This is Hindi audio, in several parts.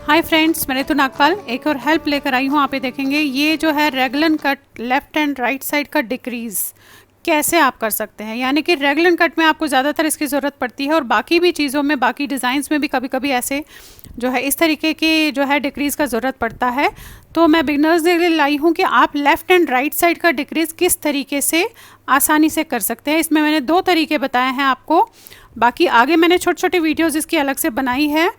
हाय फ्रेंड्स, मैं रितु नागपाल एक और हेल्प लेकर आई हूँ। आप ये देखेंगे, ये जो है raglan cut left and right side का डिक्रीज़ कैसे आप कर सकते हैं। यानी कि रेगलन कट में आपको ज़्यादातर इसकी ज़रूरत पड़ती है और बाकी भी चीज़ों में, बाकी डिज़ाइंस में भी कभी कभी ऐसे जो है इस तरीके की जो है डिक्रीज़ का ज़रूरत पड़ता है। तो मैं बिगनर्स के लिए लाई हूँ कि आप लेफ़्ट एंड राइट साइड का डिक्रीज़ किस तरीके से आसानी से कर सकते हैं। इसमें मैंने 2 तरीके बताए हैं आपको, बाकी आगे मैंने छोटी छोटी वीडियोज़ इसकी अलग से बनाई है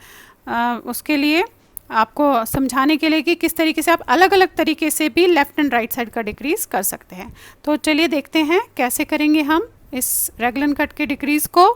उसके लिए आपको समझाने के लिए कि किस तरीके से आप अलग अलग तरीके से भी लेफ़्ट एंड राइट साइड का डिक्रीज़ कर सकते हैं। तो चलिए देखते हैं कैसे करेंगे हम इस रेगलन कट के डिक्रीज़ को।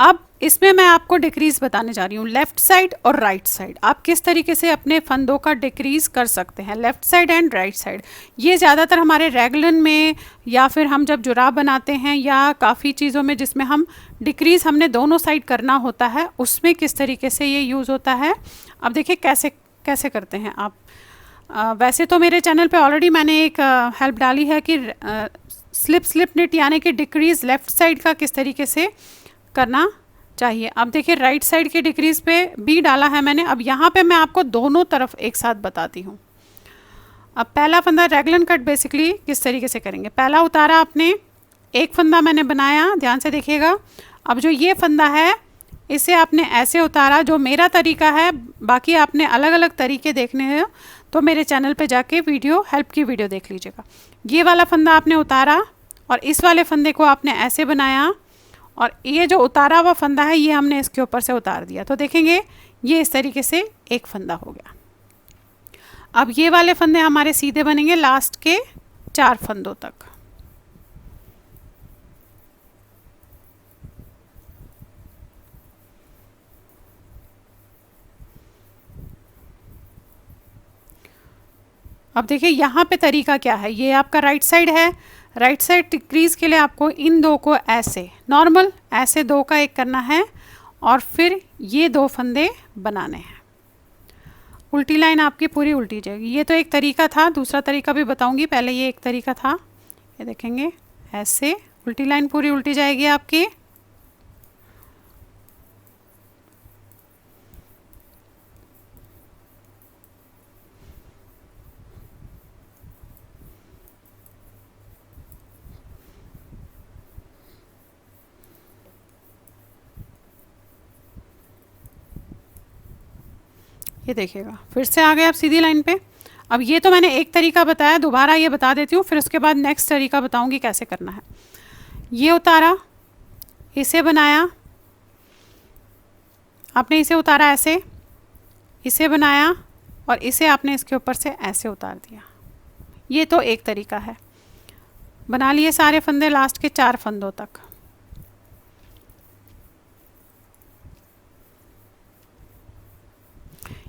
अब इसमें मैं आपको डिक्रीज़ बताने जा रही हूँ लेफ़्ट साइड और राइट साइड। आप किस तरीके से अपने फंदों का डिक्रीज़ कर सकते हैं, left side and right side. ये ज़्यादातर हमारे रेगलन में या फिर हम जब जुराब बनाते हैं या काफ़ी चीज़ों में जिसमें हम डिक्रीज़ हमने दोनों साइड करना होता है, उसमें किस तरीके से ये यूज़ होता है। अब देखिए कैसे कैसे करते हैं आप। वैसे तो मेरे चैनल पे ऑलरेडी मैंने एक हेल्प डाली है कि स्लिप निट यानी कि डिक्रीज़ लेफ़्ट साइड का किस तरीके से करना चाहिए। अब देखिए राइट साइड के डिक्रीज़ पे भी डाला है मैंने। अब यहाँ पे मैं आपको दोनों तरफ एक साथ बताती हूँ। अब पहला फंदा रेगलन कट बेसिकली किस तरीके से करेंगे। पहला उतारा आपने, एक फंदा मैंने बनाया, ध्यान से देखिएगा। अब जो ये फंदा है इसे आपने ऐसे उतारा, जो मेरा तरीका है। बाकी आपने अलग अलग तरीके देखने हैं तो मेरे चैनल पे जाके हेल्प की वीडियो देख लीजिएगा। ये वाला फंदा आपने उतारा और इस वाले फंदे को आपने ऐसे बनाया और ये जो उतारा हुआ फंदा है ये हमने इसके ऊपर से उतार दिया। तो देखेंगे ये इस तरीके से एक फंदा हो गया। अब ये वाले फंदे हमारे सीधे बनेंगे लास्ट के 4 फंदों तक। अब देखिए यहाँ पे तरीका क्या है। ये आपका राइट साइड है। राइट साइड डिक्रीज़ के लिए आपको इन 2 को ऐसे नॉर्मल ऐसे 2 का एक करना है और फिर ये 2 फंदे बनाने हैं। उल्टी लाइन आपकी पूरी उल्टी जाएगी। ये तो एक तरीका था, दूसरा तरीका भी बताऊंगी। पहले ये एक तरीका था, ये देखेंगे ऐसे उल्टी लाइन पूरी उल्टी जाएगी आपकी। ये देखिएगा फिर से आ गए आप सीधी लाइन पे। अब ये तो मैंने एक तरीका बताया, दोबारा ये बता देती हूँ, फिर उसके बाद नेक्स्ट तरीका बताऊँगी कैसे करना है। ये उतारा, इसे बनाया आपने, इसे उतारा ऐसे, इसे बनाया और इसे आपने इसके ऊपर से ऐसे उतार दिया। ये तो एक तरीका है। बना लिए सारे फंदे लास्ट के 4 फंदों तक।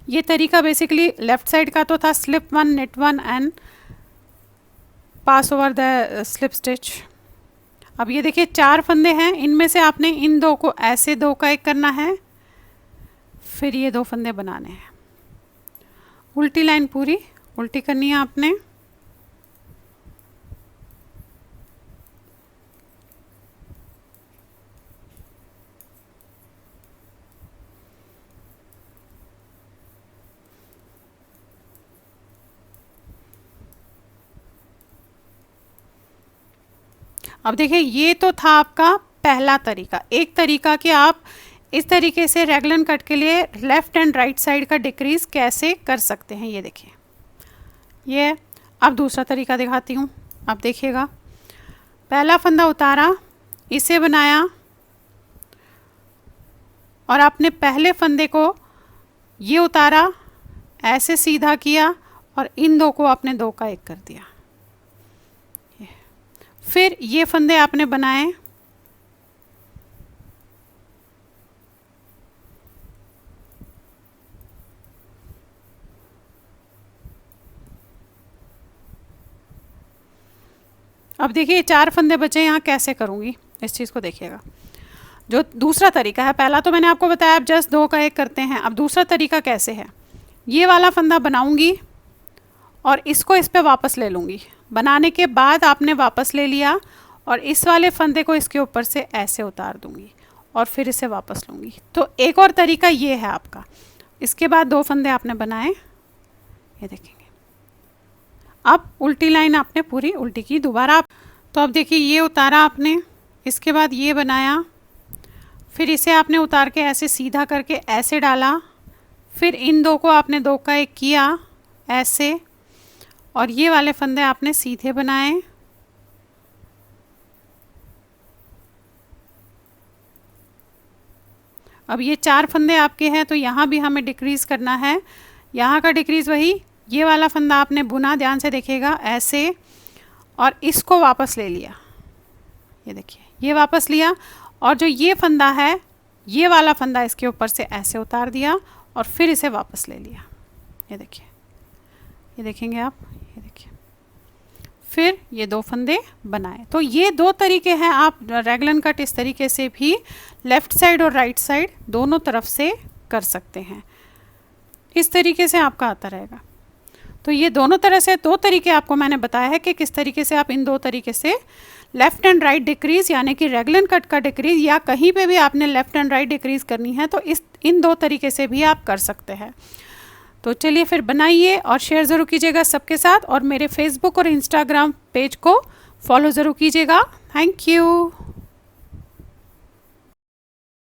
ये तरीका बेसिकली लेफ़्ट साइड का तो था slip 1 knit 1 and pass over the slip stitch. अब ये देखिए 4 फंदे हैं, इनमें से आपने इन 2 को ऐसे 2 का एक करना है, फिर ये 2 फंदे बनाने हैं। उल्टी लाइन पूरी उल्टी करनी है आपने। अब देखिए ये तो था आपका पहला तरीका। एक तरीका कि आप इस तरीके से रेगलन कट के लिए लेफ़्ट एंड राइट साइड का डिक्रीज़ कैसे कर सकते हैं। ये देखिए ये। अब दूसरा तरीका दिखाती हूँ। अब देखिएगा, पहला फंदा उतारा, इसे बनाया और आपने पहले फंदे को ये उतारा, ऐसे सीधा किया और इन 2 को आपने 2 का एक कर दिया। फिर ये फंदे आपने बनाए, अब देखिए 4 फंदे बचे। यहाँ कैसे करूँगी इस चीज़ को देखिएगा। जो दूसरा तरीका है, पहला तो मैंने आपको बताया आप जस्ट 2 का एक करते हैं। अब दूसरा तरीका कैसे है, ये वाला फंदा बनाऊँगी और इसको इस पे वापस ले लूँगी। बनाने के बाद आपने वापस ले लिया और इस वाले फंदे को इसके ऊपर से ऐसे उतार दूँगी और फिर इसे वापस लूँगी। तो एक और तरीका ये है आपका। इसके बाद 2 फंदे आपने बनाए, ये देखेंगे। अब उल्टी लाइन आपने पूरी उल्टी की दोबारा। तो अब देखिए ये उतारा आपने, इसके बाद ये बनाया, फिर इसे आपने उतार के ऐसे सीधा करके ऐसे डाला, फिर इन 2 को आपने 2 का 1 किया ऐसे, और ये वाले फंदे आपने सीधे बनाए। अब ये 4 फंदे आपके हैं, तो यहाँ भी हमें डिक्रीज़ करना है। यहाँ का डिक्रीज़ वही, ये वाला फंदा आपने बुना, ध्यान से देखिएगा ऐसे, और इसको वापस ले लिया, ये देखिए ये वापस लिया, और जो ये फंदा है ये वाला फंदा इसके ऊपर से ऐसे उतार दिया और फिर इसे वापस ले लिया, ये देखिए, ये देखेंगे आप, ये देखिए, फिर ये 2 फंदे बनाए। तो ये 2 तरीके हैं, आप रैगलन कट इस तरीके से भी लेफ़्ट साइड और राइट साइड दोनों तरफ से कर सकते हैं। इस तरीके से आपका आता रहेगा। तो ये दोनों तरह से 2 तरीके आपको मैंने बताया है कि किस तरीके से आप इन 2 तरीके से लेफ़्ट एंड राइट डिक्रीज़, यानी कि रैगलन कट का डिक्रीज़, या कहीं पे भी आपने लेफ़्ट एंड राइट डिक्रीज़ करनी है तो इन 2 तरीके से भी आप कर सकते हैं। तो चलिए फिर बनाइए और शेयर ज़रूर कीजिएगा सबके साथ, और मेरे फेसबुक और इंस्टाग्राम पेज को फॉलो ज़रूर कीजिएगा। Thank you.